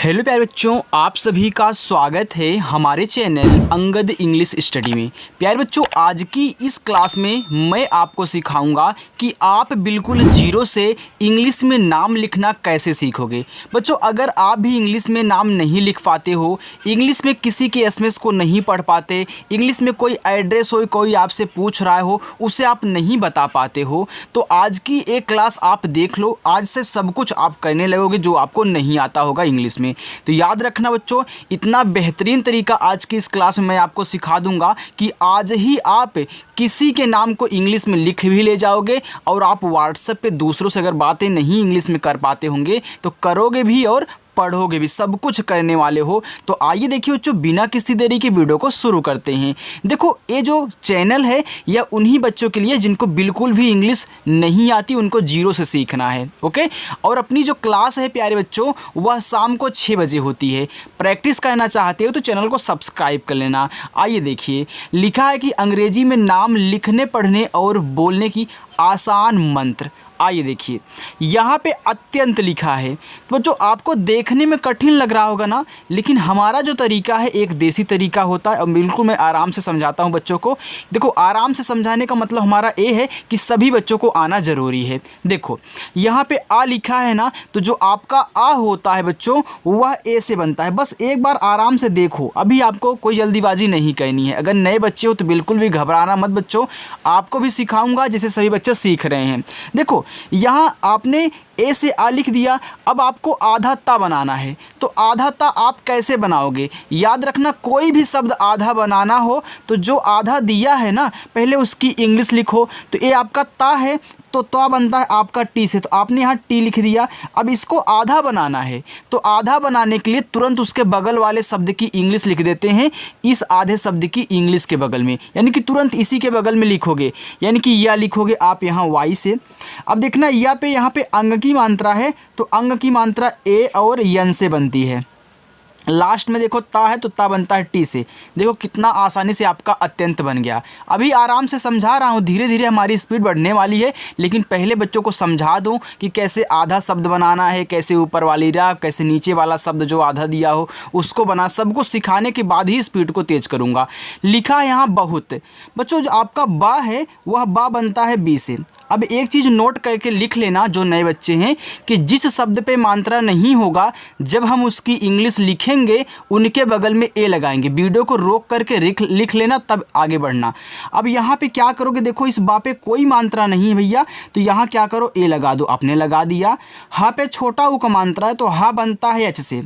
Hello प्यारे बच्चों, आप सभी का स्वागत है हमारे चैनल अंगद इंग्लिश स्टडी में। प्यारे बच्चों, आज की इस क्लास में मैं आपको सिखाऊंगा कि आप बिल्कुल जीरो से इंग्लिश में नाम लिखना कैसे सीखोगे। बच्चों, अगर आप भी इंग्लिश में नाम नहीं लिख पाते हो, इंग्लिश में किसी के एसएमएस को नहीं पढ़ पाते, इंग्लिश में कोई एड्रेस हो, कोई आपसे पूछ रहा हो, उसे आप नहीं बता पाते हो, तो आज की एक क्लास आप देख लो। आज से सब कुछ आप करने लगोगे जो आपको नहीं आता होगा इंग्लिश में। तो याद रखना बच्चों, इतना बेहतरीन तरीका आज की इस क्लास में मैं आपको सिखा दूंगा कि आज ही आप किसी के नाम को इंग्लिश में लिख भी ले जाओगे और आप व्हाट्सएप पे दूसरों से अगर बातें नहीं इंग्लिश में कर पाते होंगे तो करोगे भी और पढ़ोगे भी, सब कुछ करने वाले हो। तो आइए देखिए बच्चों, बिना किसी देरी के वीडियो को शुरू करते हैं। देखो, ये जो चैनल है यह उन्हीं बच्चों के लिए जिनको बिल्कुल भी इंग्लिश नहीं आती, उनको जीरो से सीखना है। ओके, और अपनी जो क्लास है प्यारे बच्चों, वह शाम को 6 बजे होती है। प्रैक्टिस करना चाहते हो तो चैनल को सब्सक्राइब कर लेना। आइए देखिए, लिखा है कि अंग्रेजी में नाम लिखने, पढ़ने और बोलने की आसान मंत्र। आइए देखिए, यहाँ पे अत्यंत लिखा है। तो जो आपको देखने में कठिन लग रहा होगा ना, लेकिन हमारा जो तरीका है एक देसी तरीका होता है और बिल्कुल मैं आराम से समझाता हूँ बच्चों को। देखो, आराम से समझाने का मतलब हमारा ये है कि सभी बच्चों को आना ज़रूरी है। देखो, यहाँ पे आ लिखा है ना, तो जो आपका आ होता है बच्चों, वह ए से बनता है। बस एक बार आराम से देखो, अभी आपको कोई जल्दीबाजी नहीं करनी है। अगर नए बच्चे हो तो बिल्कुल भी घबराना मत बच्चों, आपको भी सिखाऊंगा जैसे सभी बच्चे सीख रहे हैं। देखो, यहाँ आपने ए से आ लिख दिया, अब आपको आधा ता बनाना है। तो आधा ता आप कैसे बनाओगे? याद रखना, कोई भी शब्द आधा बनाना हो तो जो आधा दिया है ना, पहले उसकी इंग्लिश लिखो। तो ये आपका ता है तो ता बनता है आपका टी से, तो आपने यहाँ टी लिख दिया। अब इसको आधा बनाना है, तो आधा बनाने के लिए तुरंत उसके बगल वाले शब्द की इंग्लिश लिख देते हैं इस आधे शब्द की इंग्लिश के बगल में, यानी कि तुरंत इसी के बगल में लिखोगे, यानी कि या लिखोगे आप यहाँ वाई से। अब देखना, या पे यहाँ पे अंग की मात्रा है, तो अंग की मात्रा ए और यन से बनती है। लास्ट में देखो ता है तो ता बनता है टी से। देखो कितना आसानी से आपका अत्यंत बन गया। अभी आराम से समझा रहा हूँ, धीरे धीरे हमारी स्पीड बढ़ने वाली है, लेकिन पहले बच्चों को समझा दूँ कि कैसे आधा शब्द बनाना है, कैसे ऊपर वाली रा, कैसे नीचे वाला शब्द जो आधा दिया हो उसको बना। सब कुछ सिखाने के बाद ही स्पीड को तेज करूँगा। लिखा है यहाँ बहुत। बच्चों, जो आपका बा है वह बा बनता है बी से। अब एक चीज़ नोट करके लिख लेना जो नए बच्चे हैं, कि जिस शब्द पे मात्रा नहीं होगा, जब हम उसकी इंग्लिश लिखेंगे उनके बगल में ए लगाएंगे। वीडियो को रोक करके लिख लेना, तब आगे बढ़ना। अब यहाँ पे क्या करोगे? देखो, इस बा पे कोई मात्रा नहीं है भैया, तो यहाँ क्या करो, ए लगा दो। आपने लगा दिया। हा पे छोटा ऊ का मात्रा है, तो हा बनता है एच से,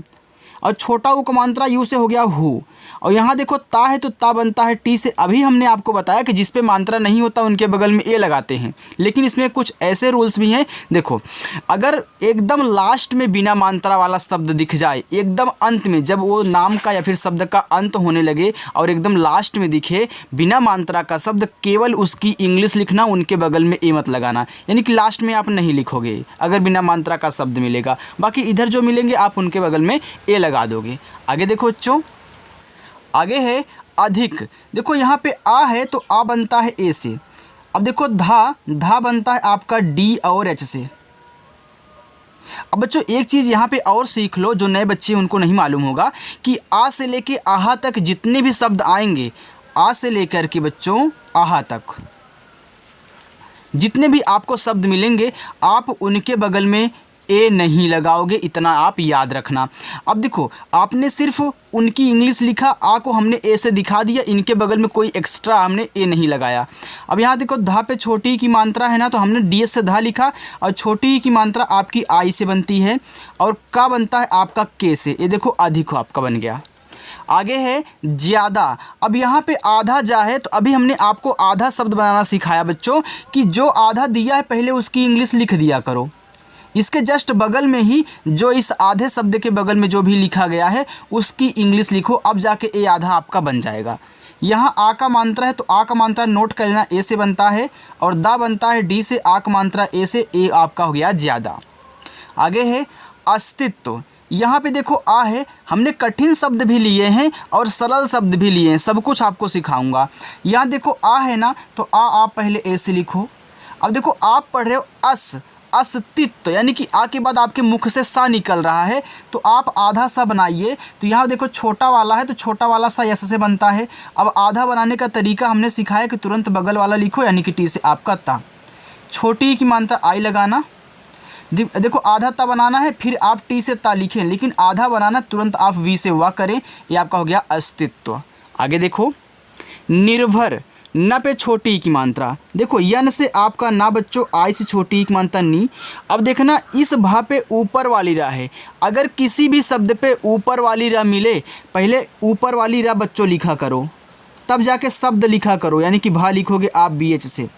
और छोटा ऊ का मात्रा यू से हो गया हु। और यहाँ देखो ता है तो ता बनता है टी से। अभी हमने आपको बताया कि जिस पे मात्रा नहीं होता उनके बगल में ए लगाते हैं, लेकिन इसमें कुछ ऐसे रूल्स भी हैं। देखो, अगर एकदम लास्ट में बिना मात्रा वाला शब्द दिख जाए, एकदम अंत में, जब वो नाम का या फिर शब्द का अंत होने लगे और एकदम लास्ट में दिखे बिना मात्रा का शब्द, केवल उसकी इंग्लिश लिखना, उनके बगल में ए मत लगाना। यानी कि लास्ट में आप नहीं लिखोगे अगर बिना मात्रा का शब्द मिलेगा, बाकी इधर जो मिलेंगे आप उनके बगल में ए लगा दोगे। आगे देखो बच्चों, आगे है अधिक। देखो, यहाँ पे आ है तो आ बनता है ए से। अब देखो धा बनता है आपका डी और एच से। अब बच्चों, एक चीज़ यहाँ पे और सीख लो, जो नए बच्चे उनको नहीं मालूम होगा, कि आ से लेके आहा तक जितने भी शब्द आएंगे, आ से लेकर के बच्चों आहा तक जितने भी आपको शब्द मिलेंगे, आप उनके बगल में ए नहीं लगाओगे, इतना आप याद रखना। अब देखो, आपने सिर्फ उनकी इंग्लिश लिखा, आ को हमने ए से दिखा दिया, इनके बगल में कोई एक्स्ट्रा हमने ए नहीं लगाया। अब यहाँ देखो, धा पे छोटी की मात्रा है ना, तो हमने डी एस से धा लिखा, और छोटी की मात्रा आपकी आई से बनती है, और का बनता है आपका के से। ये देखो, अधिक आपका बन गया। आगे है ज़्यादा। अब यहाँ पे आधा जा है, तो अभी हमने आपको आधा शब्द बनाना सिखाया बच्चों, कि जो आधा दिया है पहले उसकी इंग्लिश लिख दिया करो। इसके जस्ट बगल में ही जो इस आधे शब्द के बगल में जो भी लिखा गया है उसकी इंग्लिश लिखो, अब जाके ए आधा आपका बन जाएगा। यहाँ आ का मात्रा है, तो आ का मात्रा नोट कर लेना, ए से बनता है, और दा बनता है डी से, आ का मात्रा ए से, ए आपका हो गया ज़्यादा। आगे है अस्तित्व। यहाँ पे देखो आ है, हमने कठिन शब्द भी लिए हैं और सरल शब्द भी लिए हैं, सब कुछ आपको सिखाऊंगा। यहाँ देखो आ है ना, तो आ आप पहले ए से लिखो। अब देखो आप पढ़ रहे हो अस, अस्तित्व, यानी कि आ के बाद आपके मुख से सा निकल रहा है तो आप आधा सा बनाइए। तो यहाँ देखो छोटा वाला है तो छोटा वाला सा यस से बनता है। अब आधा बनाने का तरीका हमने सिखाया कि तुरंत बगल वाला लिखो, यानी कि टी से आपका ता। छोटी की मानता आई लगाना। देखो आधा ता बनाना है, फिर आप टी से ता लिखें, लेकिन आधा बनाना तुरंत आप वी से वाह करें। ये आपका हो गया अस्तित्व। आगे देखो निर्भर, न पे छोटी की मात्रा। देखो यन से आपका ना बच्चों, आई से छोटी की मात्रा नी। अब देखना इस भा पे ऊपर वाली रा है। अगर किसी भी शब्द पे ऊपर वाली रा मिले, पहले ऊपर वाली रा बच्चों लिखा करो, तब जाके शब्द लिखा करो, यानी कि भा लिखोगे आप बी एच से।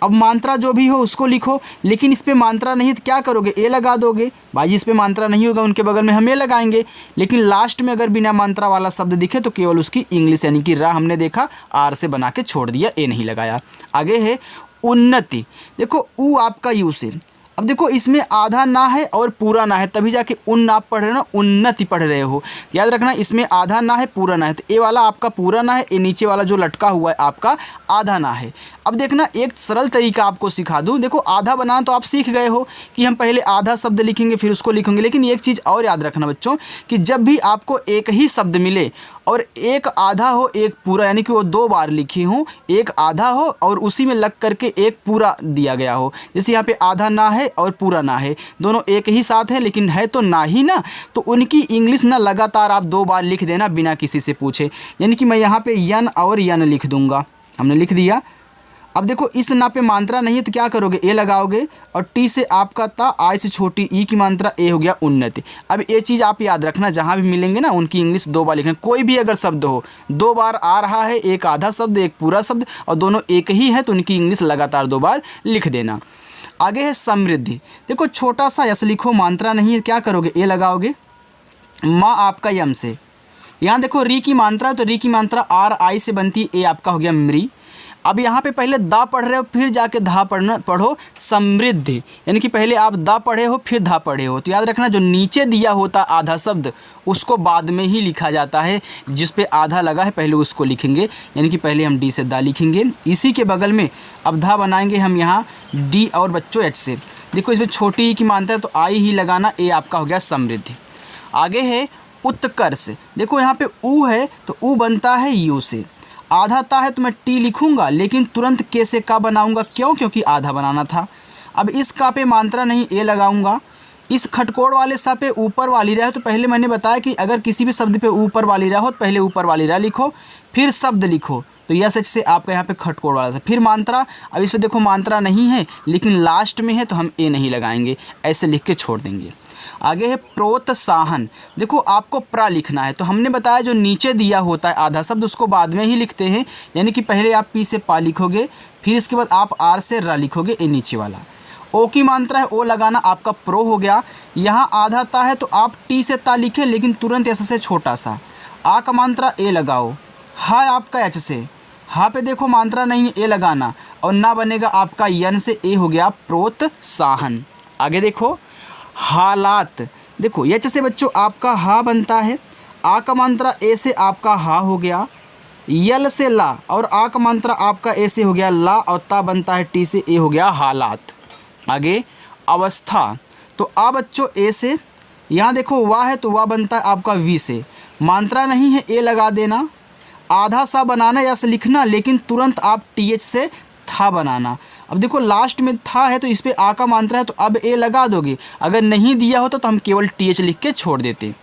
अब मात्रा जो भी हो उसको लिखो, लेकिन इस पे मात्रा नहीं है तो क्या करोगे, ए लगा दोगे। भाई जिस पे मात्रा नहीं होगा उनके बगल में हम ए लगाएंगे। लेकिन लास्ट में अगर बिना मात्रा वाला शब्द दिखे तो केवल उसकी इंग्लिश यानी कि रा हमने देखा आर से बना के छोड़ दिया, ए नहीं लगाया। आगे है उन्नति। देखो ऊ आपका यू से। अब देखो इसमें आधा ना है और पूरा ना है, तभी जाके उन आप पढ़ रहे हो ना, उन्नति पढ़ रहे हो। याद रखना इसमें आधा ना है पूरा ना है, तो ए वाला आपका पूरा ना है, ए नीचे वाला जो लटका हुआ है आपका आधा ना है। अब देखना एक सरल तरीका आपको सिखा दूं। देखो आधा बनाना तो आप सीख गए हो कि हम पहले आधा शब्द लिखेंगे फिर उसको लिखेंगे, लेकिन एक चीज़ और याद रखना बच्चों कि जब भी आपको एक ही शब्द मिले और एक आधा हो एक पूरा, यानी कि वो दो बार लिखी हो, एक आधा हो और उसी में लग करके एक पूरा दिया गया हो। जैसे यहाँ पे आधा ना है और पूरा ना है, दोनों एक ही साथ है लेकिन है तो ना ही ना, तो उनकी इंग्लिश ना लगातार आप दो बार लिख देना बिना किसी से पूछे। यानी कि मैं यहाँ पे यन और यन लिख दूंगा, हमने लिख दिया। अब देखो इस ना पे मात्रा नहीं है तो क्या करोगे, ए लगाओगे और टी से आपका ता, आई से छोटी ई की मात्रा, ए हो गया उन्नति। अब ये चीज़ आप याद रखना, जहाँ भी मिलेंगे ना उनकी इंग्लिश दो बार लिखना। कोई भी अगर शब्द हो दो बार आ रहा है, एक आधा शब्द एक पूरा शब्द और दोनों एक ही है, तो उनकी इंग्लिश लगातार दो बार लिख देना। आगे है समृद्धि। देखो छोटा सा यस लिखो, मात्रा नहीं है, क्या करोगे, ए लगाओगे। माँ आपका यम से। यहाँ देखो री की मात्रा, तो री की मात्रा आर आई से बनती, ए आपका हो गया मृ। अब यहाँ पे पहले दा पढ़ रहे हो फिर जाके धा पढ़ो समृद्धि, यानी कि पहले आप दा पढ़े हो फिर धा पढ़े हो। तो याद रखना जो नीचे दिया होता आधा शब्द उसको बाद में ही लिखा जाता है, जिस पे आधा लगा है पहले उसको लिखेंगे, यानी कि पहले हम डी से दा लिखेंगे। इसी के बगल में अब धा बनाएंगे हम यहाँ डी और बच्चों एच से। देखो इसमें छोटी ई की मानता है तो आई ही लगाना, ए आपका हो गया समृद्धि। आगे है उत्कर्ष। देखो यहाँ पे ऊ है तो ऊ बनता है यू से। आधा ता है तो मैं टी लिखूंगा, लेकिन तुरंत के से का बनाऊंगा, क्यों, क्योंकि आधा बनाना था। अब इस का पे मात्रा नहीं, ए लगाऊंगा। इस खटकोड़ वाले सा पे ऊपर वाली रा है, तो पहले मैंने बताया कि अगर किसी भी शब्द पे ऊपर वाली रा हो तो पहले ऊपर वाली रा लिखो फिर शब्द लिखो। तो यस एच से आपका यहाँ पे खटकोड़ वाला सा, फिर मात्रा। अब इस पे देखो मात्रा नहीं है लेकिन लास्ट में है तो हम ए नहीं लगाएंगे, ऐसे लिख के छोड़ देंगे। आगे है प्रोत्साहन। देखो आपको प्रा लिखना है, तो हमने बताया जो नीचे दिया होता है आधा शब्द उसको बाद में ही लिखते हैं, यानी कि पहले आप पी से पा लिखोगे फिर इसके बाद आप आर से रा लिखोगे, ए नीचे वाला। ओ की मात्रा है, ओ लगाना आपका प्रो हो गया। यहाँ आधा ता है तो आप टी से ता लिखें, लेकिन तुरंत ऐसे से छोटा सा। आ का मात्रा ए लगाओ। हा आपका एच से, हा पे देखो मात्रा नहीं है, ए लगाना और ना बनेगा आपका यन से, ए हो गया प्रोत्साहन। आगे देखो हालात। देखो एच से बच्चों आपका हा बनता है, आ का मात्रा ए से आपका हा हो गया, यल से ला और आ का मात्रा आपका ए से हो गया ला और ता बनता है टी से, ए हो गया हालात। आगे अवस्था। तो आ बच्चों ए से, यहाँ देखो वाह है तो वाह बनता है आपका वी से। मात्रा नहीं है, ए लगा देना। आधा सा बनाना या से लिखना, लेकिन तुरंत आप टी एच से था बनाना। अब देखो लास्ट में था है तो इस पर आ का मात्रा है तो अब ए लगा दोगे, अगर नहीं दिया होता तो हम केवल टी एच लिख के छोड़ देते।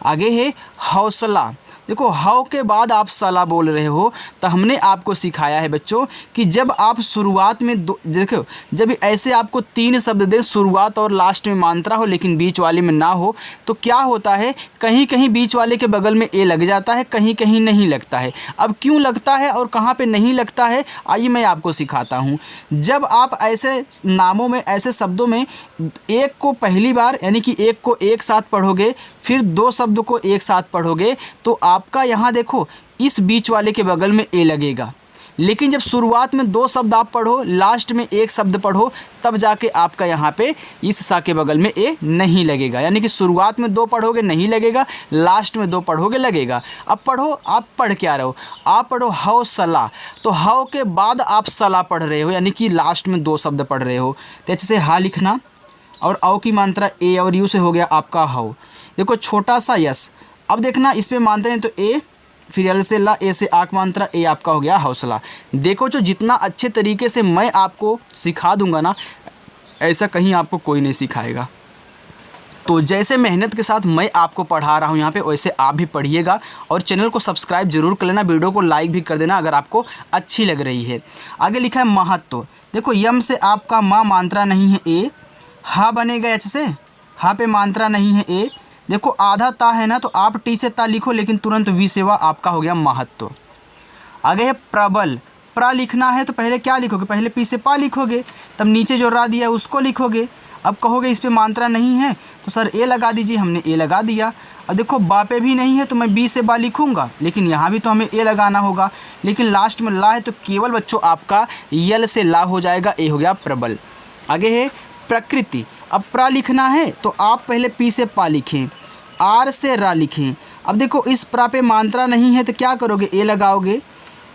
आगे है हौसला। देखो हाउ के बाद आप सला बोल रहे हो, तो हमने आपको सिखाया है बच्चों कि जब आप शुरुआत में देखो जब ऐसे आपको तीन शब्द दे, शुरुआत और लास्ट में मात्रा हो लेकिन बीच वाले में ना हो, तो क्या होता है, कहीं कहीं बीच वाले के बगल में ए लग जाता है, कहीं कहीं नहीं लगता है। अब क्यों लगता है और कहाँ पे नहीं लगता है, आइए मैं आपको सिखाता हूँ। जब आप ऐसे नामों में, ऐसे शब्दों में एक को पहली बार यानी कि एक को एक साथ पढ़ोगे, फिर दो शब्द को एक साथ पढ़ोगे, तो आपका यहाँ देखो इस बीच वाले के बगल में ए लगेगा। लेकिन जब शुरुआत में 2 शब्द आप पढ़ो, लास्ट में 1 शब्द पढ़ो, तब जाके आपका यहाँ पे इस सा के बगल में ए नहीं लगेगा। यानी कि शुरुआत में 2 पढ़ोगे नहीं लगेगा, लास्ट में 2 पढ़ोगे लगेगा। अब पढ़ो, आप पढ़ क्या रहे हो, आप पढ़ो हौसला, तो हाउ के बाद आप सला पढ़ रहे हो, यानी कि लास्ट में 2 शब्द पढ़ रहे हो। तो ऐसे हा लिखना और औ की मात्रा ए और यू से हो गया आपका हाउ। देखो छोटा सा यस, अब देखना इस पर मानते हैं तो ए, फिर एल से ला, ए से आक मात्रा, ए आपका हो गया हौसला। देखो जो जितना अच्छे तरीके से मैं आपको सिखा दूंगा ना, ऐसा कहीं आपको कोई नहीं सिखाएगा। तो जैसे मेहनत के साथ मैं आपको पढ़ा रहा हूँ यहाँ पे, वैसे आप भी पढ़िएगा और चैनल को सब्सक्राइब जरूर कर लेना, वीडियो को लाइक भी कर देना अगर आपको अच्छी लग रही है। आगे लिखा है महत्व। देखो यम से आपका माँ मात्रा नहीं है ए, हा बनेगा एच से, हा पे मात्रा नहीं है ए। देखो आधा ता है ना, तो आप टी से ता लिखो, लेकिन तुरंत वी सेवा आपका हो गया महत्व। आगे है प्रबल, प्रा लिखना है तो पहले क्या लिखोगे, पहले पी से पा लिखोगे, तब नीचे जो रा दिया है उसको लिखोगे। अब कहोगे इस पे मात्रा नहीं है तो सर ए लगा दीजिए, हमने ए लगा दिया। अब देखो बा पे भी नहीं है तो मैं बी से बा लिखूंगा, लेकिन यहाँ भी तो हमें ए लगाना होगा, लेकिन लास्ट में ला है तो केवल बच्चों आपका यल से ला हो जाएगा, ए हो गया प्रबल। आगे है प्रकृति। अब प्रा लिखना है तो आप पहले पी से पा लिखें, आर से रा लिखें। अब देखो इस प्रा पे मात्रा नहीं है तो क्या करोगे, ए लगाओगे।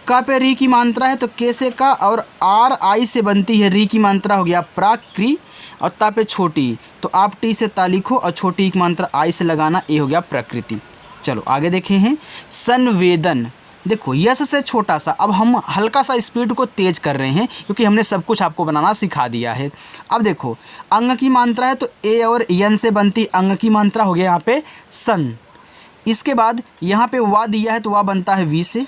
का पे री की मात्रा है तो के से का, और आर आई से बनती है री की मात्रा हो गया प्राकृ, और ता पे छोटी तो आप टी से ता लिखो और छोटी की मात्रा आई से लगाना, ए हो गया प्रकृति। चलो आगे देखे हैं संवेदन। देखो यस से छोटा सा, अब हम हल्का सा स्पीड को तेज कर रहे हैं क्योंकि हमने सब कुछ आपको बनाना सिखा दिया है। अब देखो अंग की मात्रा है तो ए और यन से बनती अंग की मात्रा हो गया यहाँ पे सन। इसके बाद यहाँ पे वा दिया है तो वा बनता है वी से,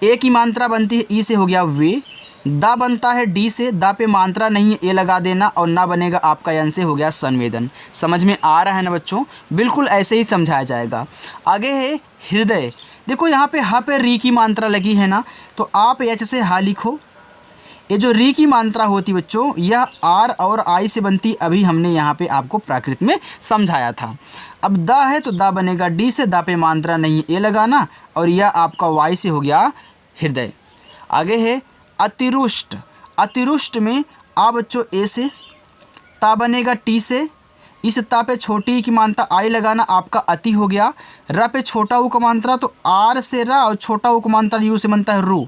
ए की मात्रा बनती है ई से हो गया वे, दा बनता है डी से, दा पे मात्रा नहीं है ए लगा देना, और ना बनेगा आपका यन से हो गया संवेदन। समझ में आ रहा है ना बच्चों, बिल्कुल ऐसे ही समझाया जाएगा। आगे है हृदय। देखो यहाँ पे हा पे री की मात्रा लगी है ना, तो आप एच से हा लिखो। ये जो री की मात्रा होती बच्चों, यह आर और आई से बनती, अभी हमने यहाँ पे आपको प्राकृत में समझाया था। अब दा है तो दा बनेगा डी से, दा पे मात्रा नहीं ए लगाना, और यह आपका वाई से हो गया हृदय। आगे है अतिरुष्ट। अतिरुष्ट में आ बच्चों ए से, ता बनेगा टी से, इस ता पे छोटी की मात्रा आई लगाना, आपका अति हो गया। रा पे छोटा ऊ का मात्रा तो आर से रा, और छोटा ऊ का मात्रा यू से बनता है रू।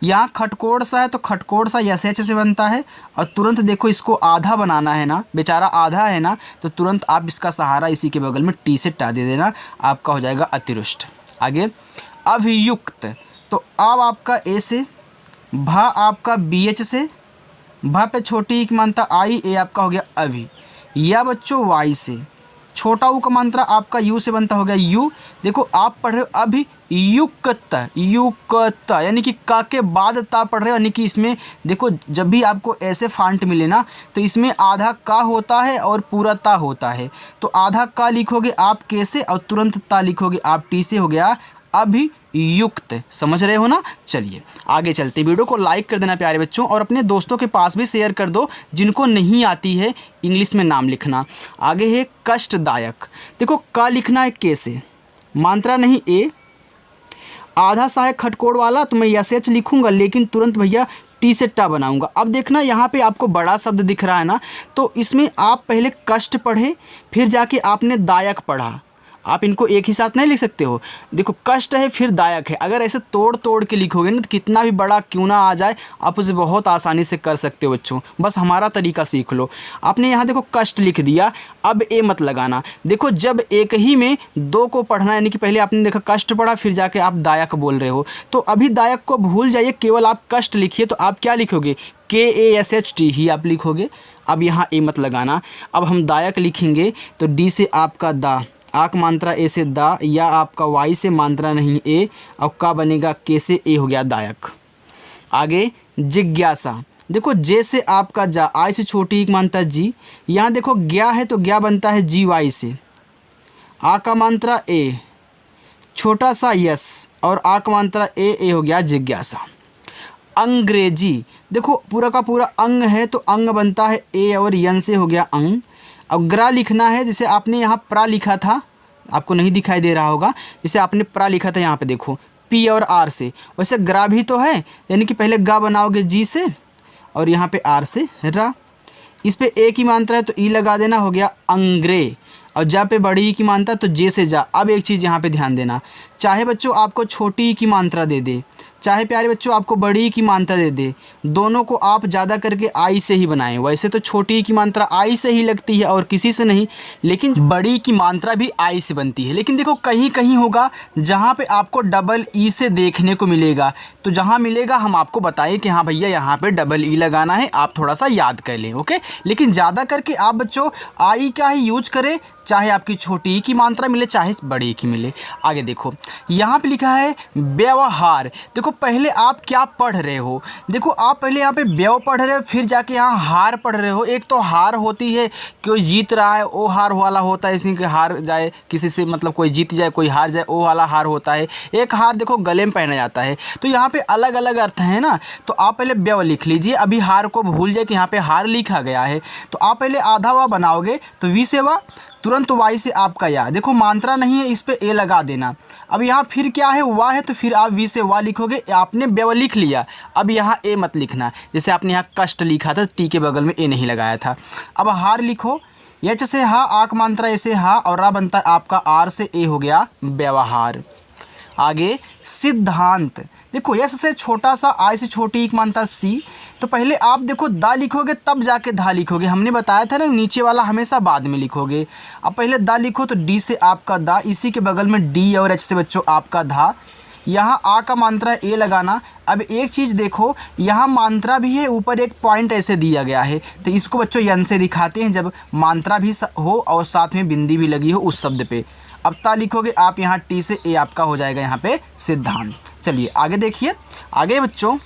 यहाँ खटकोड़ सा है तो खटकोड़ सा यस एच से बनता है, और तुरंत देखो इसको आधा बनाना है ना, बेचारा आधा है ना, तो तुरंत आप इसका सहारा इसी के बगल में टी से टा दे देना, आपका हो जाएगा अतिरुष्ट। आगे अभियुक्त। तो अब आपका ए से, भा आपका बी एच से, भा पे छोटी की मात्रा आई, ए आपका हो गया अभी। या बच्चों वाई से, छोटा ऊ का मात्रा आपका यू से बनता हो गया यू। देखो आप पढ़ रहे हो अभी युक्त, युक्त यानी कि का के बाद ता पढ़ रहे हो, यानी कि इसमें देखो जब भी आपको ऐसे फांट मिले ना, तो इसमें आधा का होता है और पूरा ता होता है। तो आधा का लिखोगे आप के से, और तुरंत ता लिखोगे आप टी से, हो गया अभियुक्त। समझ रहे हो ना। चलिए आगे चलते, वीडियो को लाइक कर देना प्यारे बच्चों, और अपने दोस्तों के पास भी शेयर कर दो जिनको नहीं आती है इंग्लिश में नाम लिखना। आगे है कष्टदायक। देखो का लिखना है के से, मात्रा नहीं ए, आधा सा है खटकोड़ वाला तो मैं यस एच लिखूंगा, लेकिन तुरंत भैया टी से टा बनाऊंगा। अब देखना यहाँ पे आपको बड़ा शब्द दिख रहा है ना, तो इसमें आप पहले कष्ट पढ़े, फिर जाके आपने दायक पढ़ा। आप इनको एक ही साथ नहीं लिख सकते हो। देखो कष्ट है फिर दायक है, अगर ऐसे तोड़ तोड़ के लिखोगे ना, तो कितना भी बड़ा क्यों ना आ जाए आप उसे बहुत आसानी से कर सकते हो बच्चों। बस हमारा तरीका सीख लो। आपने यहाँ देखो कष्ट लिख दिया, अब ए मत लगाना। देखो जब एक ही में 2 को पढ़ना, यानी कि पहले आपने देखा कष्ट पढ़ा, फिर जाके आप दायक बोल रहे हो, तो अभी दायक को भूल जाइए, केवल आप कष्ट लिखिए। तो आप क्या लिखोगे, के ए एस एच टी ही आप लिखोगे। अब यहाँ ए मत लगाना। अब हम दायक लिखेंगे तो डी से आपका दा, आक मात्रा ए से दा, या आपका वाई से मात्रा नहीं ए, और का बनेगा के से, ए हो गया दायक। आगे जिज्ञासा। देखो जे से आपका जा, आई से छोटी एक मात्रा जी, यहाँ देखो ज्ञा है तो ज्ञा बनता है जी वाई से, आ का मात्रा ए, छोटा सा यस, और आ का मात्रा ए हो गया जिज्ञासा। अंग्रेजी। देखो पूरा का पूरा अंग है तो अंग बनता है ए और यन से, हो गया अंग। अब ग्रा लिखना है, जैसे आपने यहाँ प्रा लिखा था, आपको नहीं दिखाई दे रहा होगा, जैसे आपने प्रा लिखा था यहाँ पे देखो पी और आर से। वैसे ग्रा भी तो है, यानी कि पहले गा बनाओगे जी से और यहाँ पे आर से रा। इस पे ए की मात्रा है तो ई लगा देना, हो गया अंग्रे। और जा पे बड़ी ई की मात्रा तो जे से जा। अब एक चीज़ यहाँ पे ध्यान देना, चाहे बच्चों आपको छोटी ई की मात्रा दे दे, चाहे प्यारे बच्चों आपको बड़ी ई की मात्रा दे दे, दोनों को आप ज़्यादा करके आई से ही बनाएं। वैसे तो छोटी ई की मात्रा आई से ही लगती है और किसी से नहीं, लेकिन बड़ी ई की मात्रा भी आई से बनती है। लेकिन देखो कहीं कहीं होगा जहाँ पे आपको डबल ई से देखने को मिलेगा, तो जहाँ मिलेगा हम आपको बताएं कि हाँ भैया यहाँ पे डबल ई लगाना है, आप थोड़ा सा याद कर लें। ओके, लेकिन ज़्यादा करके आप बच्चों आई का ही यूज करें, चाहे आपकी छोटी ई की मात्रा मिले चाहे बड़ी ई की मिले। आगे देखो यहाँ पे लिखा है व्यवहार। देखो पहले आप क्या पढ़ रहे हो, देखो आप पहले यहाँ पे व्यव पढ़ रहे हो, फिर जाके यहाँ हार पढ़ रहे हो। एक तो हार होती है, कोई जीत रहा है वो हार वाला होता है, इसलिए कि हार जाए किसी से, मतलब कोई जीत जाए कोई हार जाए वो वाला हार होता है। एक हार देखो गले में पहना जाता है, तो यहाँ पे अलग अलग अर्थ है ना। तो आप पहले व्यव लिख लीजिए, अभी हार को भूल जाए कि यहाँ पे हार लिखा गया है। तो आप पहले आधा वा बनाओगे तो वी से वा, तुरंत वाई से आपका या। देखो मात्रा नहीं है, इस पे ए लगा देना। अब यहाँ फिर क्या है, वाह है, तो फिर आप वी से वाह लिखोगे। आपने व्यव लिख लिया, अब यहाँ ए मत लिखना। जैसे आपने यहाँ कष्ट लिखा था, टी के बगल में ए नहीं लगाया था। अब हार लिखो, यच से हा, आक मात्रा ऐसे हा, और रा बनता है आपका आर से ए, हो गया व्यवहार। आगे सिद्धांत। देखो यस से छोटा सा, आई से छोटी एक मानता सी, तो पहले आप देखो दा लिखोगे तब जाके धा लिखोगे। हमने बताया था ना नीचे वाला हमेशा बाद में लिखोगे। अब पहले दा लिखो तो डी से आपका दा, इसी के बगल में डी और एच से बच्चों आपका धा। यहाँ आ का मात्रा ए लगाना। अब एक चीज़ देखो, यहाँ मात्रा भी है, ऊपर एक पॉइंट ऐसे दिया गया है, तो इसको बच्चों यन से दिखाते हैं जब मात्रा भी हो और साथ में बिंदी भी लगी हो उस शब्द पे। अब ता लिखोगे आप, यहाँ टी से ए आपका हो जाएगा यहाँ पे सिद्धांत। चलिए आगे देखिए, आगे बच्चों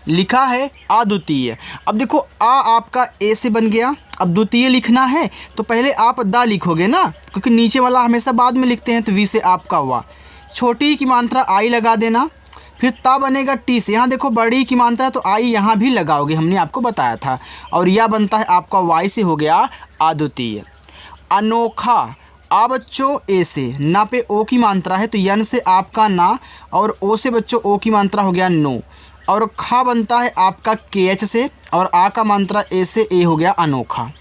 लिखा है अद्वितीय। अब देखो आ आपका ए से बन गया, अब द्वितीय लिखना है तो पहले आप दा लिखोगे ना, क्योंकि नीचे वाला हमेशा बाद में लिखते हैं, तो वी से आपका वा। छोटी की मात्रा आई लगा देना, फिर ता बनेगा टी से। यहाँ देखो बड़ी की मात्रा तो आई यहाँ भी लगाओगे, हमने आपको बताया था। और यह बनता है आपका वाई से, हो गया अद्वितीय। अनोखा, आ बच्चों ए से, ना पे ओ की मात्रा है तो यन से आपका ना, और ओ से बच्चों ओ की मात्रा हो गया नो, और खा बनता है आपका के एच से, और आ का मात्रा ए से, ए हो गया अनोखा।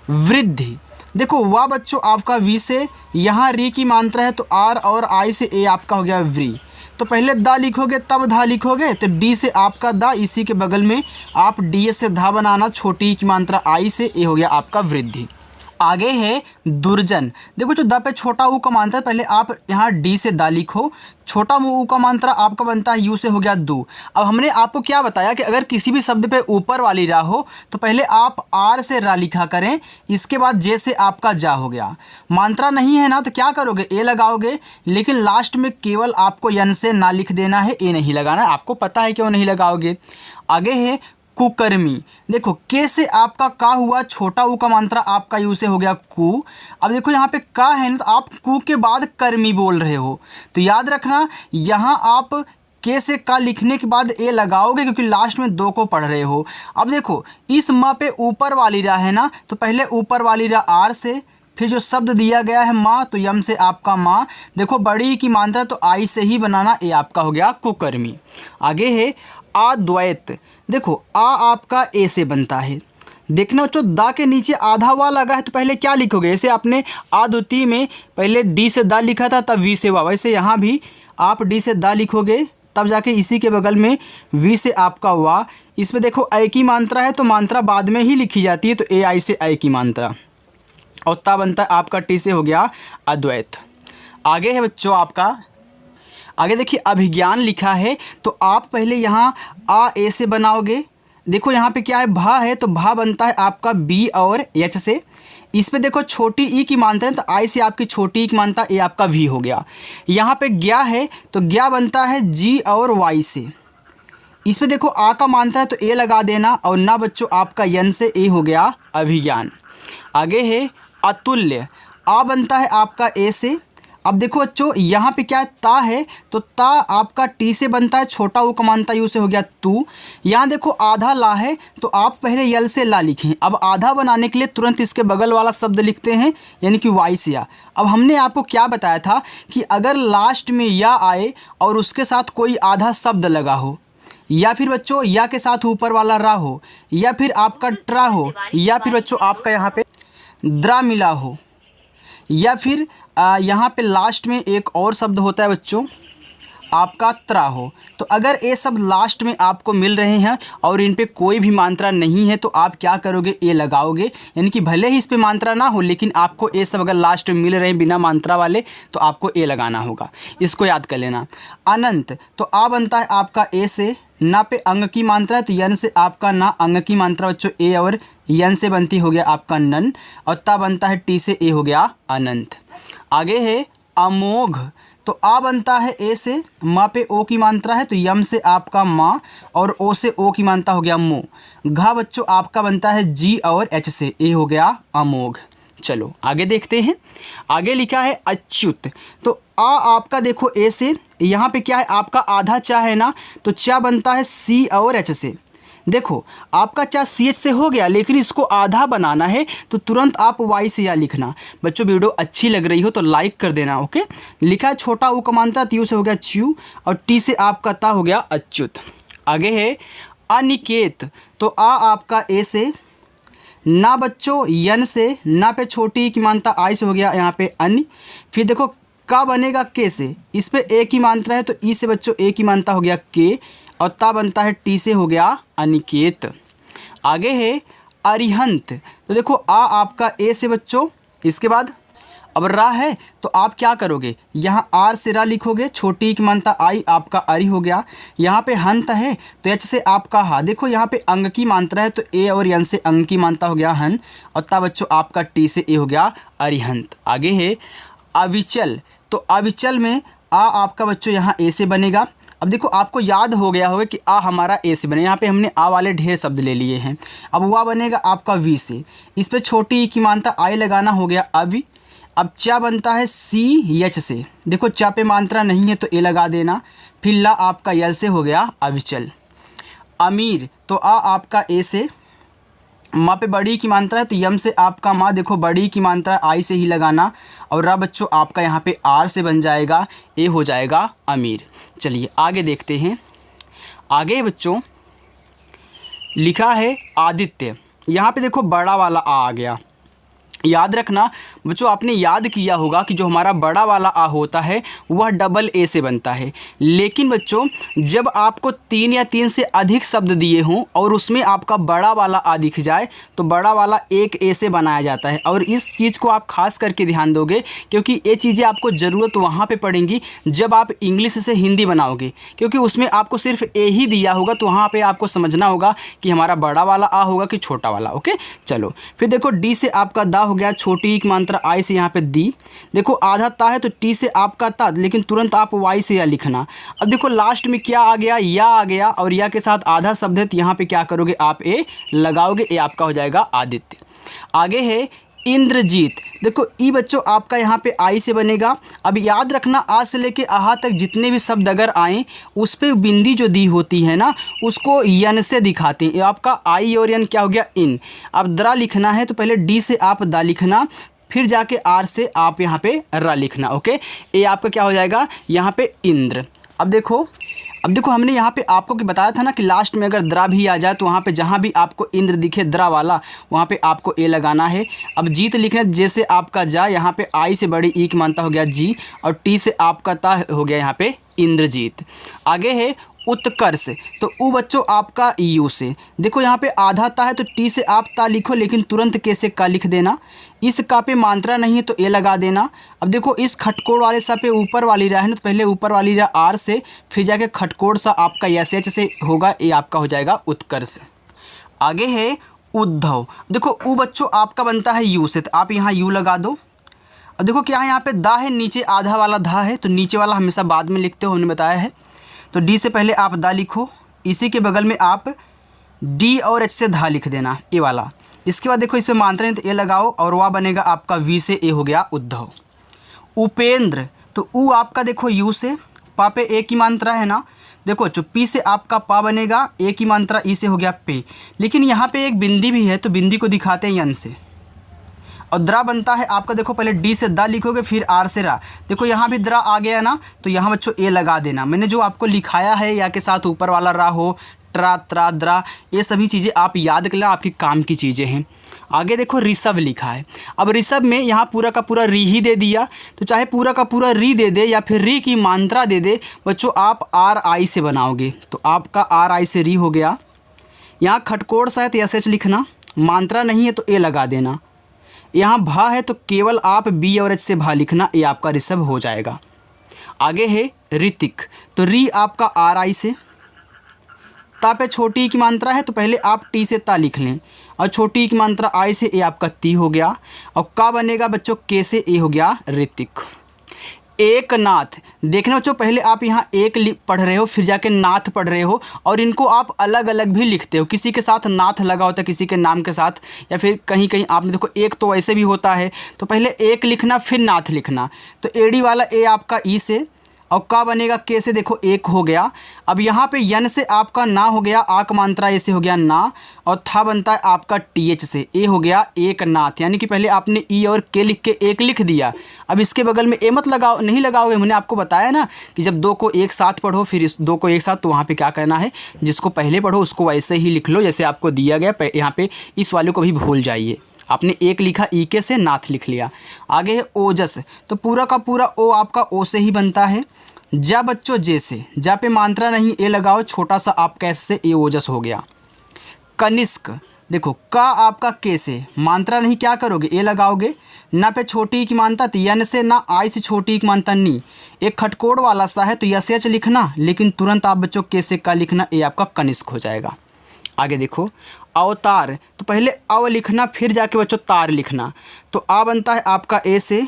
वृद्धि, देखो वाह बच्चों आपका वी से, यहाँ री की मात्रा है तो आर और आई से ए आपका हो गया व्री। तो पहले दा लिखोगे तब धा लिखोगे, तो डी से आपका दा, इसी के बगल में आप डी से धा बनाना, छोटी की मात्रा आई से, ए हो गया आपका वृद्धि। आगे है दुर्जन। देखो जो द पे छोटा ऊ का मात्रा है, पहले आप यहाँ डी से दा लिखो, छोटा ऊ का मात्रा आपका बनता है यू से, हो गया दू। अब हमने आपको क्या बताया कि अगर किसी भी शब्द पे ऊपर वाली रा हो तो पहले आप आर से रा लिखा करें, इसके बाद जे से आपका जा हो गया। मात्रा नहीं है ना तो क्या करोगे, ए लगाओगे, लेकिन लास्ट में केवल आपको यन से ना लिख देना है, ए नहीं लगाना। आपको पता है क्यों नहीं लगाओगे। आगे है कुकर्मी। देखो के से आपका का हुआ, छोटा ऊ का मात्रा आपका यू से, हो गया कु। अब देखो यहाँ पे का है ना, तो आप कु के बाद कर्मी बोल रहे हो, तो याद रखना यहाँ आप के से का लिखने के बाद ए लगाओगे, क्योंकि लास्ट में दो को पढ़ रहे हो। अब देखो इस म पे ऊपर वाली रा है ना, तो पहले ऊपर वाली रा आर से, फिर जो शब्द दिया गया है माँ, तो यम से आपका माँ। देखो बड़ी की मात्रा तो आई से ही बनाना, ए आपका हो गया कुकर्मी। आगे है अद्वैत। देखो आ आपका ए से बनता है, देखना बच्चों दा के नीचे आधा वा लगा है, तो पहले क्या लिखोगे, जैसे आपने अद्वितीय में पहले डी से दा लिखा था तब वी से वा, वैसे यहाँ भी आप डी से दा लिखोगे तब जाके इसी के बगल में वी से आपका वा। इसमें देखो ए की मात्रा है तो मात्रा बाद में ही लिखी जाती है, तो ए आई से ए की मात्रा, और ता बनता है आपका टी से, हो गया अद्वैत। आगे है बच्चों आपका, आगे देखिए अभिज्ञान लिखा है, तो आप पहले यहाँ आ ए से बनाओगे। देखो यहाँ पे क्या है, भा है, तो भा बनता है आपका बी और एच से। इस पे देखो छोटी ई की मात्रा है, तो आई से आपकी छोटी ई की मात्रा, ए आपका वी हो गया। यहाँ पे ज्ञा है, तो ज्ञा बनता है जी और वाई से। इस पे देखो आ का मात्रा है तो ए लगा देना, और ना बच्चों आपका यन से, ए हो गया अभिज्ञान। आगे है अतुल्य। आ बनता है आपका ए से, अब देखो बच्चों यहाँ पे क्या है, ता है तो ता आपका टी से बनता है, छोटा ऊ कमानता यू से हो गया तू। यहाँ देखो आधा ला है तो आप पहले यल से ला लिखें। अब आधा बनाने के लिए तुरंत इसके बगल वाला शब्द लिखते हैं यानी कि वाई से या। अब हमने आपको क्या बताया था कि अगर लास्ट में या आए और उसके साथ कोई आधा शब्द लगा हो, या फिर बच्चों या के साथ ऊपर वाला रा हो, या फिर आपका ट्रा हो, या फिर बच्चों आपका यहाँ पे द्रा मिला हो, या फिर यहाँ पे लास्ट में एक और शब्द होता है बच्चों आपका त्रा हो। तो अगर ये सब लास्ट में आपको मिल रहे हैं और इन पे कोई भी मात्रा नहीं है तो आप क्या करोगे, ए लगाओगे। यानी कि भले ही इस पे मात्रा ना हो लेकिन आपको ये सब अगर लास्ट में मिल रहे हैं बिना मात्रा वाले तो आपको ए लगाना होगा। इसको याद कर लेना। अनंत तो आ बनता है आपका ए से, ना पे अंग की मात्रा है तो यन से आपका ना अंग की मात्रा बच्चों ए और यन से बनती हो गया आपका नन, और ता बनता है टी से ए हो गया अनंत। आगे है अमोघ तो आ बनता है ए से, माँ पे ओ की मात्रा है तो यम से आपका माँ और ओ से ओ की मात्रा हो गया मो। घा बच्चों आपका बनता है जी और एच से, ए हो गया अमोघ। चलो आगे देखते हैं। आगे लिखा है अच्युत तो आ आपका देखो ए से, यहाँ पे क्या है आपका आधा चा है ना तो चा बनता है सी और एच से। देखो आपका चा सी एच से हो गया लेकिन इसको आधा बनाना है तो तुरंत आप वाई से या लिखना। बच्चों वीडियो अच्छी लग रही हो तो लाइक कर देना। ओके, लिखा है छोटा ऊ कमानता त्यू से हो गया च्यू और टी से आपका ता हो गया अच्युत। आगे है अनिकेत तो आ आपका ए से, ना बच्चों यन से, ना पे छोटी की मानता आई से हो गया यहाँ पे अन। फिर देखो का बनेगा के से, इस पे ए की मात्रा है तो ई से बच्चों ए की मानता हो गया के और ता बनता है टी से हो गया अनिकेत। आगे है अरिहंत तो देखो आ आपका ए से बच्चों, इसके बाद अब रा है तो आप क्या करोगे, यहाँ आर से रा लिखोगे, छोटी की मानता आई आपका अरि हो गया। यहाँ पे हंत है तो एच से आपका हा। देखो यहाँ पे अंग की मात्रा है तो ए और यन से अंग की मानता हो गया हन और ता बच्चों आपका टी से ए हो गया अरिहंत। आगे है अविचल तो अविचल में आ आपका बच्चों यहाँ ए से बनेगा। अब देखो आपको याद हो गया होगा कि आ हमारा ए से बने, यहाँ पे हमने आ वाले ढेर शब्द ले लिए हैं। अब वाह बनेगा आपका वी से, इस पे छोटी की मानता आई लगाना हो गया अभी। अब चा बनता है सी एच से, देखो चा पे मात्रा नहीं है तो ए लगा देना। फिर ला आपका यल से हो गया अविचल। अमीर तो आ आपका ए से, माँ पे बड़ी की मात्रा है तो यम से आपका माँ, देखो बड़ी की मात्रा आई से ही लगाना और रा बच्चों आपका यहाँ पे आर से बन जाएगा, ए हो जाएगा अमीर। चलिए आगे देखते हैं। आगे बच्चों लिखा है आदित्य, यहाँ पे देखो बड़ा वाला आ गया। याद रखना बच्चों, आपने याद किया होगा कि जो हमारा बड़ा वाला आ होता है वह डबल ए से बनता है। लेकिन बच्चों जब आपको 3 या 3 से अधिक शब्द दिए हों और उसमें आपका बड़ा वाला आ दिख जाए तो बड़ा वाला एक ए से बनाया जाता है। और इस चीज़ को आप खास करके ध्यान दोगे क्योंकि ये चीज़ें आपको ज़रूरत वहाँ पे पड़ेंगी जब आप इंग्लिश से हिंदी बनाओगे, क्योंकि उसमें आपको सिर्फ ए ही दिया होगा तो वहाँ पर आपको समझना होगा कि हमारा बड़ा वाला आ होगा कि छोटा वाला। ओके, चलो फिर देखो डी से आपका दा हो गया, छोटी की मात्रा आई से यहाँ पे दी। देखो आधा ता है तो टी से आपका ता, लेकिन तुरंत आप वाई से या लिखना। अब देखो लास्ट में क्या आ गया, या आ गया और या के साथ आधा शब्द है तो यहाँ पे क्या करोगे आप ए लगाओगे, ए आपका हो जाएगा आदित्य। आगे है इंद्रजीत, देखो ई बच्चों आपका यहाँ पे आई से बनेगा। अब याद रखना आ से लेके आहा तक जितने भी शब्द अगर आएँ उस पर बिंदी जो दी होती है ना उसको यन से दिखाते हैं। आपका आई और यन क्या हो गया इन। अब द्रा लिखना है तो पहले डी से आप दा लिखना, फिर जाके आर से आप यहाँ पे रा लिखना। ओके, ये आपका क्या हो जाएगा यहाँ पे इंद्र। अब देखो हमने यहाँ पे आपको कि बताया था ना कि लास्ट में अगर द्रा भी आ जाए तो वहाँ पे जहाँ भी आपको इंद्र दिखे द्रा वाला वहाँ पे आपको ए लगाना है। अब जीत लिखना जैसे आपका जा, यहाँ पे आई से बड़ी ई की मानता हो गया जी और टी से आपका ता हो गया यहाँ पे इंद्रजीत। आगे है उत्कर्ष तो ऊ बच्चों आपका यू से, देखो यहाँ पे आधा ता है तो टी से आप ता लिखो लेकिन तुरंत के से का लिख देना। इस का पे मात्रा नहीं है तो ए लगा देना। अब देखो इस खटकोड़ वाले सा पे ऊपर वाली रा है ना तो पहले ऊपर वाली रा आर से, फिर जाके खटकोड़ सा आपका एस एच से होगा, ये आपका हो जाएगा उत्कर्ष। आगे है उद्धव, देखो ऊ बच्चों आपका बनता है यू से तो आप यहाँ यू लगा दो। अब देखो क्या है यहाँ पे दा है, नीचे आधा वाला धा है तो नीचे वाला हमेशा बाद में लिखते हो, हमने बताया है। तो डी से पहले आप दा लिखो, इसी के बगल में आप डी और एच से धा लिख देना ए वाला। इसके बाद देखो इस पर मात्रा है तो ए लगाओ और वह बनेगा आपका वी से ए हो गया उद्धव। उपेंद्र तो ऊ आपका देखो यू से, पा पे ए की मात्रा है ना, देखो बच्चों पी से आपका पा बनेगा, ए की मात्रा ई से हो गया पे, लेकिन यहाँ पे एक बिंदी भी है तो बिंदी को दिखाते हैं यन से। और द्रा बनता है आपका, देखो पहले डी से दा लिखोगे फिर आर से रा, देखो यहाँ भी द्रा आ गया ना, तो यहाँ बच्चों ए लगा देना। मैंने जो आपको लिखाया है या के साथ ऊपर वाला रा हो, ट्रा त्रा द्रा, ये सभी चीज़ें आप याद कर लेना, आपकी काम की चीज़ें हैं। आगे देखो ऋषभ लिखा है। अब ऋषभ में यहाँ पूरा का पूरा री ही दे दिया, तो चाहे पूरा का पूरा री दे दे या फिर री की मात्रा दे दे बच्चों, आप आर आई से बनाओगे तो आपका आर आई से री हो गया। यहाँ खटकोड़ सा है तो एस एच लिखना, मात्रा नहीं है तो ए लगा देना। यहाँ भा है तो केवल आप बी और एच से भा लिखना, ये आपका ऋषभ हो जाएगा। आगे है ऋतिक, तो री आपका आर आई से, ता पे छोटी ई की मात्रा है तो पहले आप टी से ता लिख लें, और छोटी ई की मात्रा आई से ए आपका ती हो गया, और का बनेगा बच्चों के से ए हो गया ऋतिक। एक नाथ, देखना बच्चों पहले आप यहाँ एक पढ़ रहे हो फिर जाके नाथ पढ़ रहे हो, और इनको आप अलग अलग भी लिखते हो, किसी के साथ नाथ लगा होता है किसी के नाम के साथ, या फिर कहीं कहीं आपने देखो एक तो ऐसे भी होता है, तो पहले एक लिखना फिर नाथ लिखना। तो एडी वाला ए आपका ई से, और का बनेगा के से, देखो एक हो गया। अब यहाँ पे यन से आपका ना हो गया, आक मात्रा ए से हो गया ना, और था बनता है आपका टी एच से, ए हो गया एक नाथ। यानी कि पहले आपने ई और के लिख के एक लिख दिया, अब इसके बगल में ए मत लगाओ, नहीं लगाओगे। मैंने आपको बताया ना कि जब दो को एक साथ पढ़ो फिर इस दो को एक साथ, तो वहाँ पे क्या करना है, जिसको पहले पढ़ो उसको वैसे ही लिख लो जैसे आपको दिया गया। यहाँ पे इस वाले को भी भूल जाइए, आपने एक लिखा ई के से, नाथ लिख लिया। आगे है ओजस, तो पूरा का पूरा ओ आपका ओ से ही बनता है। जा बच्चों जे से, जा पे मात्रा नहीं ए लगाओ, छोटा सा आप कैसे से ए ओजस हो गया। कनिष्क, देखो का आपका के से, मात्रा नहीं क्या करोगे ए लगाओगे, ना पे छोटी की मात्रा यन से, ना आई से छोटी की मात्रा नी, एक खटकोड़ वाला सा है तो यस एच लिखना, लेकिन तुरंत आप बच्चों के से का लिखना, ए आपका कनिष्क हो जाएगा। आगे देखो अवतार, तो पहले अव लिखना फिर जाके बच्चों तार लिखना, तो आ बनता है आपका ए से,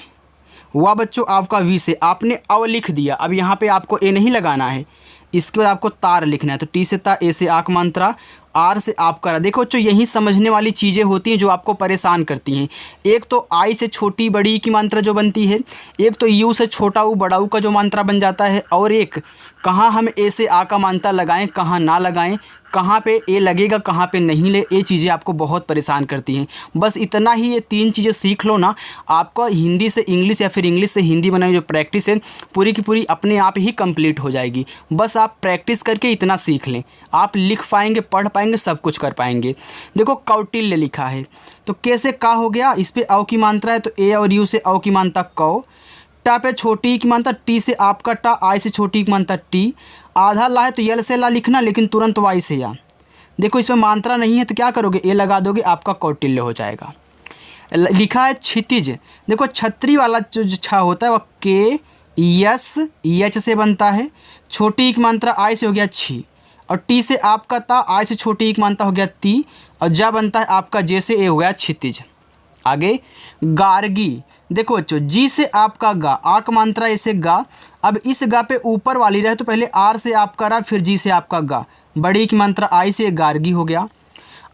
वह बच्चों आपका वी से, आपने अव लिख दिया। अब यहाँ पे आपको ए नहीं लगाना है, इसके बाद आपको तार लिखना है, तो टी से ता, ए से आक मात्रा, आर से आप करा। देखो बच्चों यही समझने वाली चीज़ें होती हैं जो आपको परेशान करती हैं। एक तो आई से छोटी बड़ी की मात्रा जो बनती है, एक तो यू से छोटा ऊ बड़ा ऊ का जो मात्रा बन जाता है, और एक कहाँ हम ए से आ का मात्रा लगाएं कहाँ ना लगाएं, कहाँ पे ए लगेगा कहाँ पे नहीं ले, ये चीज़ें आपको बहुत परेशान करती हैं। बस इतना ही, ये तीन चीज़ें सीख लो ना, आपका हिंदी से इंग्लिश या फिर इंग्लिश से हिंदी बनाई जो प्रैक्टिस है पूरी की पूरी अपने आप ही कंप्लीट हो जाएगी। बस आप प्रैक्टिस करके इतना सीख लें, आप लिख पाएंगे, पढ़ पाएंगे, सब कुछ कर पाएंगे। देखो कौटिल्य लिखा है, तो कैसे का हो गया, इस पर अव की मात्रा है तो ए और यू से अव की मात्रा कौ, टा पे छोटी की मात्रा टी से आपका टा, आई से छोटी की मात्रा टी, आधा ला है तो यल से ला लिखना, लेकिन तुरंत वाई से या। देखो इसमें मात्रा नहीं है तो क्या करोगे, ए लगा दोगे, आपका कौटिल्य हो जाएगा। लिखा है क्षितिज, देखो छतरी वाला जो छा होता है वह के यस एच से बनता है, छोटी की मात्रा आई से हो गया छी, और टी से आपका ता, आई से छोटी की मात्रा हो गया ती, और जा बनता है आपका जे से ए हो गया क्षितिज। आगे गार्गी, देखो बच्चों जी से आपका गा, आक मात्रा ऐसे गा, अब इस गा पे ऊपर वाली रहे तो पहले आर से आपका रा, फिर जी से आपका गा, बड़ी की मात्रा आई से गार्गी हो गया।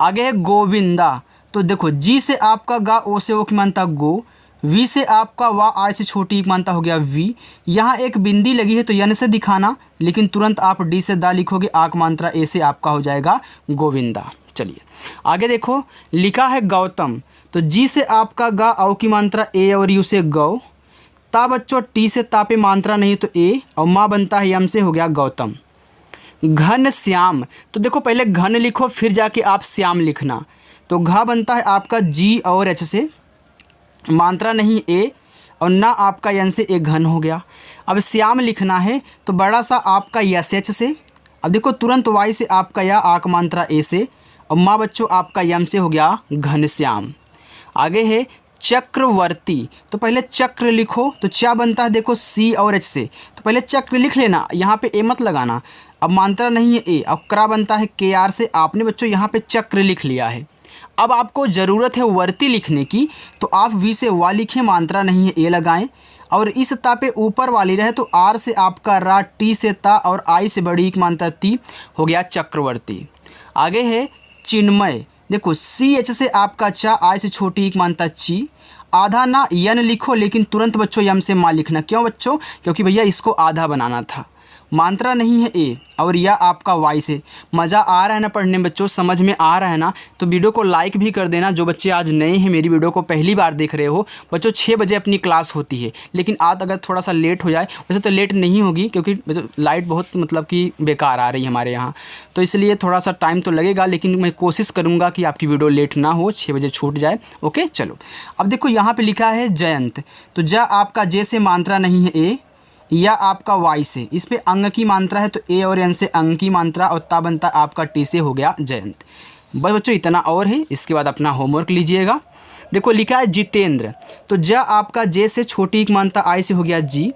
आगे है गोविंदा, तो देखो जी से आपका गा, ओ से ओ की मात्रा गो, वी से आपका वा, आई से छोटी की मात्रा हो गया वी, यहाँ एक बिंदी लगी है तो यन से दिखाना, लेकिन तुरंत आप डी से दा लिखोगे, आक मात्रा ए से आपका हो जाएगा गोविंदा। चलिए आगे देखो, लिखा है गौतम, तो जी से आपका गा, औ की मात्रा ए और यू से गौ, ता बच्चों टी से ता पे मात्रा नहीं तो ए, और माँ बनता है यम से हो गया गौतम। घन श्याम, तो देखो पहले घन लिखो फिर जाके आप श्याम लिखना, तो घा बनता है आपका जी और एच से, मात्रा नहीं ए, और ना आपका यन से एक घन हो गया। अब श्याम लिखना है तो बड़ा सा आपका यस एच से, अब देखो तुरंत वाई से आपका या, आक मात्रा ए से, और माँ बच्चों आपका यम से हो गया घनश्याम। आगे है चक्रवर्ती, तो पहले चक्र लिखो, तो चा बनता है देखो सी और एच से, तो पहले चक्र लिख लेना, यहाँ पे ए मत लगाना, अब मात्रा नहीं है ए, अब क्रा बनता है के आर से, आपने बच्चों यहाँ पे चक्र लिख लिया है। अब आपको ज़रूरत है वर्ती लिखने की, तो आप वी से वा लिखें, मात्रा नहीं है ए लगाएं, और इस ता पे ऊपर वाली रहे तो आर से आपका रा, टी से ता, और आई से बड़ी की मात्रा ती, हो गया चक्रवर्ती। आगे है चिन्मय, देखो सी एच से आपका चा, आई से छोटी की मात्रा ची, आधा ना यन लिखो, लेकिन तुरंत बच्चों यम से मा लिखना। क्यों बच्चों? क्योंकि भैया इसको आधा बनाना था। मात्रा नहीं है ए और यह आपका वाई से। मज़ा आ रहा है ना पढ़ने में बच्चों? समझ में आ रहा है ना? तो वीडियो को लाइक भी कर देना। जो बच्चे आज नए हैं, मेरी वीडियो को पहली बार देख रहे हो बच्चों, 6 बजे अपनी क्लास होती है, लेकिन आज अगर थोड़ा सा लेट हो जाए, वैसे तो लेट नहीं होगी क्योंकि लाइट बहुत मतलब कि बेकार आ रही है हमारे यहाँ, तो इसलिए थोड़ा सा टाइम तो लगेगा, लेकिन मैं कोशिश करूँगा कि आपकी वीडियो लेट ना हो, 6 बजे छूट जाए। ओके चलो, अब देखो यहाँ पर लिखा है जयंत, तो ज आपका जे से मात्रा नहीं है ए, या आपका वाई से। इस पे अंग की मात्रा है तो ए और एन से अंग की मात्रा, और ता बनता आपका टी से हो गया जयंत। बस बच्चों इतना और है। इसके बाद अपना होमवर्क लीजिएगा। देखो लिखा है जितेंद्र, तो ज आपका जे से छोटी की मात्रा आई से हो गया जी,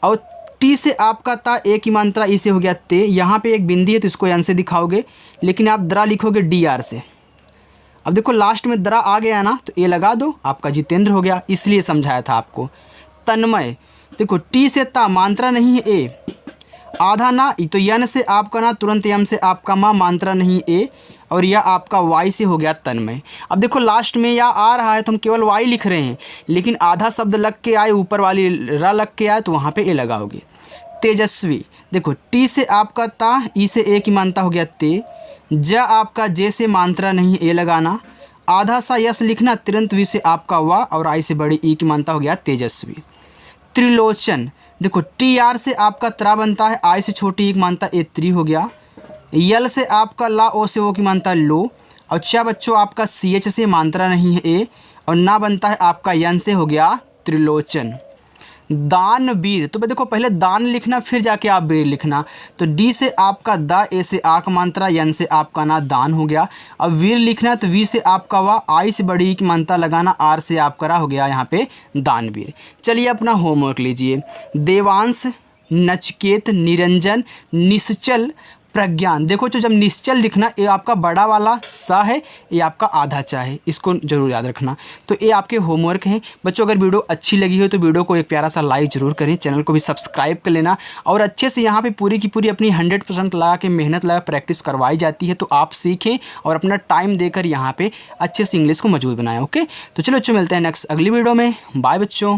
और टी से आपका ता ए की मात्रा ई से हो गया ते। यहाँ पे एक बिंदी है तो इसको एन से दिखाओगे, लेकिन आप द्रा लिखोगे डी आर से। अब देखो लास्ट में द्रा आ गया ना, तो ए लगा दो, आपका जितेंद्र हो गया, इसलिए समझाया था आपको। तन्मय, देखो टी से ता मात्रा नहीं है ए, आधा ना तो यन से आपका ना, तुरंत यम से आपका मा, मात्रा नहीं ए, और यह आपका वाई से हो गया तन्मय। अब देखो लास्ट में या आ रहा है तो हम केवल वाई लिख रहे हैं, लेकिन आधा शब्द लग के आए, ऊपर वाली रा लग के आए, तो वहाँ पे ए लगाओगे। तेजस्वी, देखो टी से आपका ता, ई से ए की मात्रा हो गया ते, ज आपका जे से मात्रा नहीं ए लगाना, आधा सा यस लिखना, तुरंत वी से आपका वा, और आई से बड़ी ई की मात्रा हो गया तेजस्वी। त्रिलोचन, देखो टी आर से आपका त्रा बनता है, आई से छोटी एक मानता ए त्री हो गया, यल से आपका ला ओ से ओ की मानता लो, और चा बच्चों आपका सी एच से मात्रा नहीं है ए, और ना बनता है आपका यन से हो गया त्रिलोचन। दानवीर, तो देखो पहले दान लिखना फिर जाके आप वीर लिखना, तो डी से आपका दा, ए से आ का मात्रा, यन से आपका ना दान हो गया। अब वीर लिखना तो वी से आपका वा, आई से बड़ी की मात्रा लगाना, आर से आपका रा हो गया यहाँ पे दानवीर। चलिए अपना होमवर्क लीजिए। देवांश, नचकेत, निरंजन, निश्चल, प्रज्ञान। देखो तो जब निश्चल लिखना, ये आपका बड़ा वाला सा है, ये आपका आधा चा है, इसको जरूर याद रखना। तो ये आपके होमवर्क हैं बच्चों। अगर वीडियो अच्छी लगी हो तो वीडियो को एक प्यारा सा लाइक जरूर करें, चैनल को भी सब्सक्राइब कर लेना, और अच्छे से यहाँ पे पूरी की पूरी अपनी 100% लगा के मेहनत लगा प्रैक्टिस करवाई जाती है, तो आप सीखें और अपना टाइम देकर यहाँ पर अच्छे से इंग्लिश को मजबूत बनाएं। ओके, तो चलो बच्चों मिलते हैं नेक्स्ट अगली वीडियो में। बाय बच्चों।